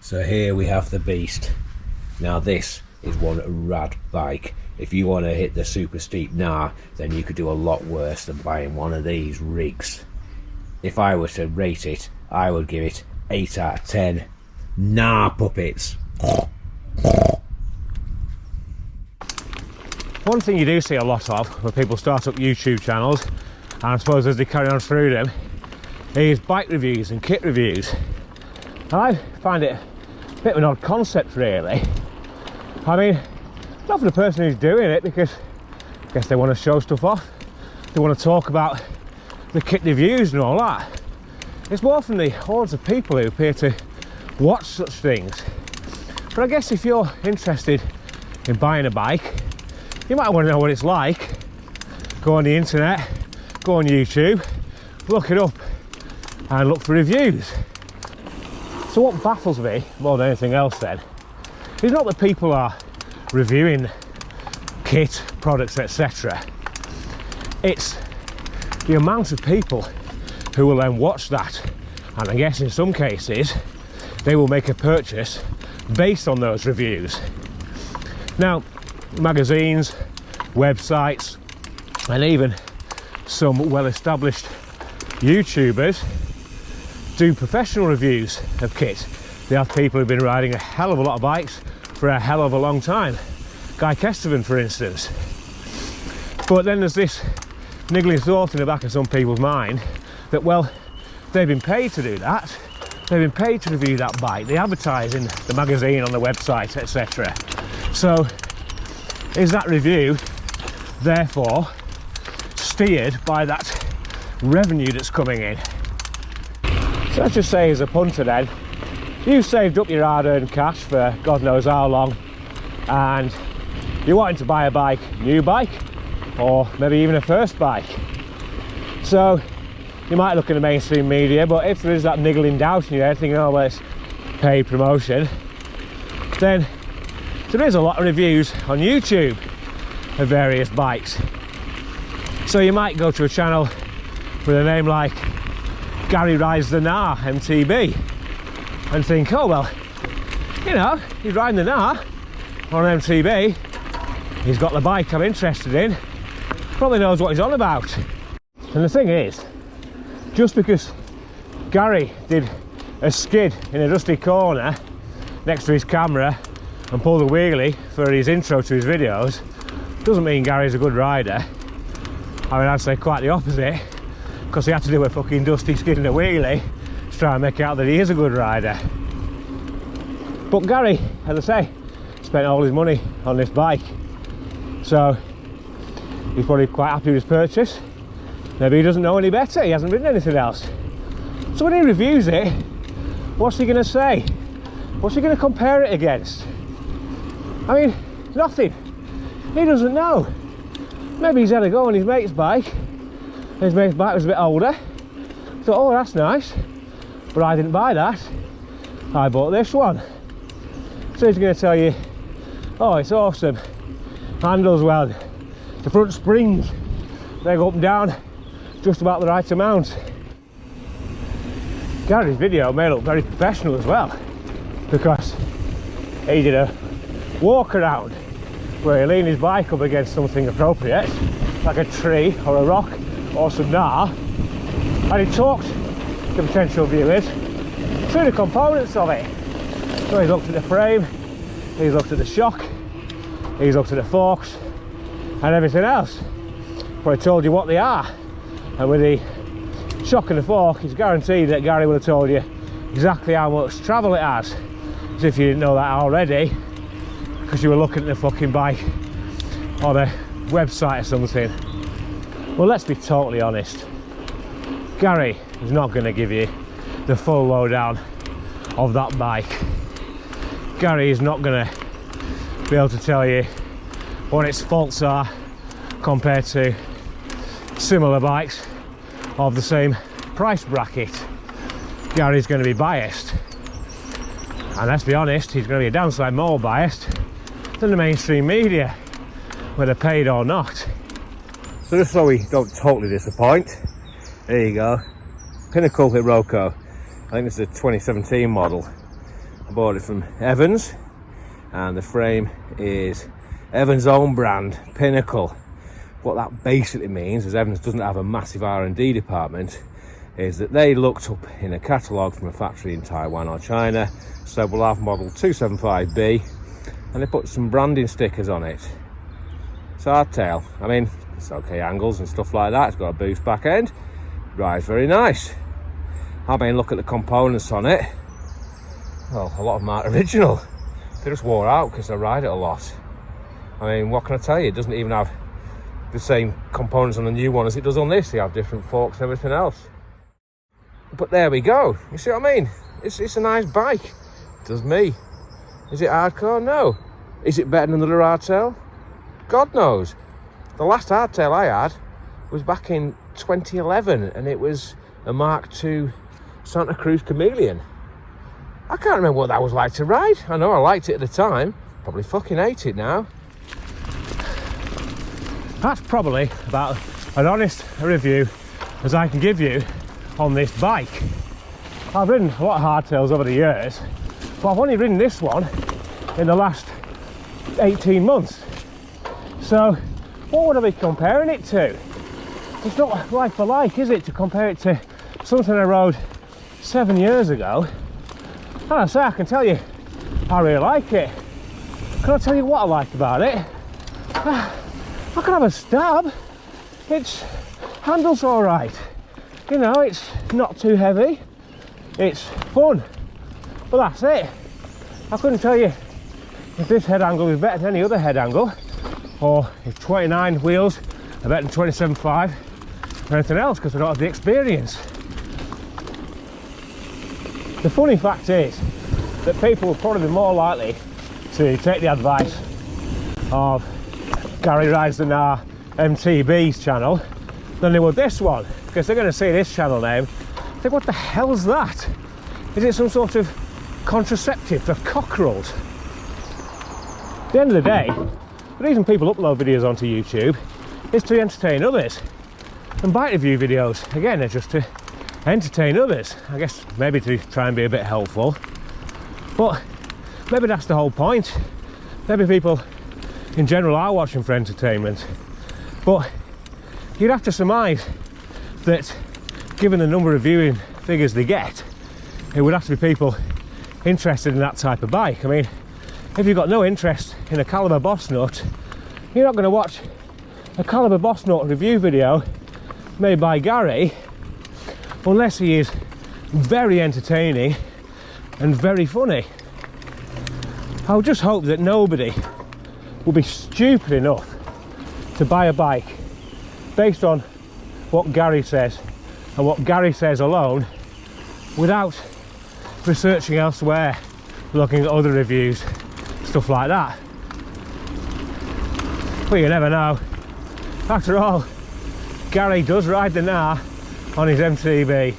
So here we have the beast. Now this is one rad bike. If you want to hit the super steep gnar, then you could do a lot worse than buying one of these rigs. If I were to rate it, I would give it 8 out of 10. Gnar puppets. One thing you do see a lot of when people start up YouTube channels, and I suppose as they carry on through them, is bike reviews and kit reviews. And I find it a bit of an odd concept, really. I mean, not for the person who's doing it, because I guess they want to show stuff off. They want to talk about the kit reviews and all that. It's more from the hordes of people who appear to watch such things. But I guess if you're interested in buying a bike, you might want to know what it's like. Go on the internet, go on YouTube, look it up and look for reviews. So what baffles me more than anything else then is not that people are reviewing kit, products, etc. It's the amount of people who will then watch that, and I guess in some cases they will make a purchase based on those reviews. Now, magazines, websites, and even some well-established YouTubers do professional reviews of kit. They have people who've been riding a hell of a lot of bikes for a hell of a long time. Guy Kesterman, for instance. But then there's this niggling thought in the back of some people's mind that, well, they've been paid to do that. They've been paid to review that bike. They advertise in the magazine, on the website, etc. So, is that review therefore steered by that revenue that's coming in? So let's just say, as a punter then, you've saved up your hard-earned cash for God knows how long, and you're wanting to buy a bike, new bike, or maybe even a first bike. So you might look in the mainstream media, but if there is that niggling doubt in your head thinking, oh well, it's paid promotion, then there is a lot of reviews on YouTube of various bikes. So you might go to a channel with a name like Gary Rides the Gnar MTB and think, oh well, you know, he's riding the Gnar on MTB, he's got the bike I'm interested in, probably knows what he's on about. And the thing is, just because Gary did a skid in a dusty corner next to his camera and pulled a wheelie for his intro to his videos, doesn't mean Gary's a good rider. I mean, I'd say quite the opposite, because he had to do a fucking dusty skid and a wheelie to try and make out that he is a good rider. But Gary, as I say, spent all his money on this bike, so he's probably quite happy with his purchase. Maybe he doesn't know any better, he hasn't ridden anything else. So when he reviews it, what's he going to say? What's he going to compare it against? I mean, nothing. He doesn't know. Maybe he's had a go on his mate's bike. His mate's bike was a bit older. Thought, oh, that's nice, but I didn't buy that. I bought this one. So he's going to tell you, oh, it's awesome. Handles well. The front springs, they go up and down just about the right amount. Gary's video may look very professional as well, because he did a walk around where he leaned his bike up against something appropriate, like a tree or a rock or some gnar, and he talked to potential viewers through the components of it. So he's looked at the frame, he's looked at the shock, he's looked at the forks and everything else. But he told you what they are, and with the shock and the fork, it's guaranteed that Gary would have told you exactly how much travel it has, as if you didn't know that already because you were looking at the fucking bike on a website or something. Well, let's be totally honest, Gary is not going to give you the full lowdown of that bike. Gary is not going to be able to tell you what its faults are compared to similar bikes of the same price bracket. Gary's going to be biased, and let's be honest, he's going to be a downside more biased than the mainstream media, whether paid or not. So just so we don't totally disappoint, there you go, Pinnacle Iroko. I think this is a 2017 model. bought it from Evans, and the frame is Evans' own brand, Pinnacle. What that basically means is Evans doesn't have a massive R&D department, is that they looked up in a catalogue from a factory in Taiwan or China, said we'll have model 275B, and they put some branding stickers on it. It's hardtail. I mean, it's okay angles and stuff like that. It's got a boost back end, rides very nice. I mean, look at the components on it. Well, a lot of them aren't original. They just wore out because I ride it a lot. I mean, what can I tell you? It doesn't even have the same components on the new one as it does on this. They have different forks and everything else. But there we go. You see what I mean? It's a nice bike. It does me. Is it hardcore? No. Is it better than another hardtail? God knows. The last hardtail I had was back in 2011, and it was a Mark II Santa Cruz Chameleon. I can't remember what that was like to ride. I know I liked it at the time. Probably fucking hate it now. That's probably about an honest review as I can give you on this bike. I've ridden a lot of hardtails over the years, but I've only ridden this one in the last 18 months. So what would I be comparing it to? It's not like for like, is it, to compare it to something I rode 7 years ago? And I say, I can tell you I really like it. Can I tell you what I like about it? I can have a stab. Its handle's all right. You know, it's not too heavy. It's fun. But that's it. I couldn't tell you if this head angle is better than any other head angle, or if 29 wheels are better than 27.5 or anything else, because I don't have the experience. The funny fact is that people will probably be more likely to take the advice of Gary Rides the Gnar MTB's channel than they would this one, because they're going to see this channel name, think, what the hell's that? Is it some sort of contraceptive for cockerels? At the end of the day, the reason people upload videos onto YouTube is to entertain others, and bike review videos, again, are just to entertain others. I guess maybe to try and be a bit helpful, but maybe that's the whole point. Maybe people in general are watching for entertainment, but you'd have to surmise that given the number of viewing figures they get, it would have to be people interested in that type of bike. I mean, if you've got no interest in a Caliber Boss Nut, you're not going to watch a Caliber Boss Nut review video made by Gary unless he is very entertaining and very funny. I would just hope that nobody will be stupid enough to buy a bike based on what Gary says and what Gary says alone, without researching elsewhere, looking at other reviews, stuff like that. But you never know. After all, Gary does ride the Gnar on his MTB.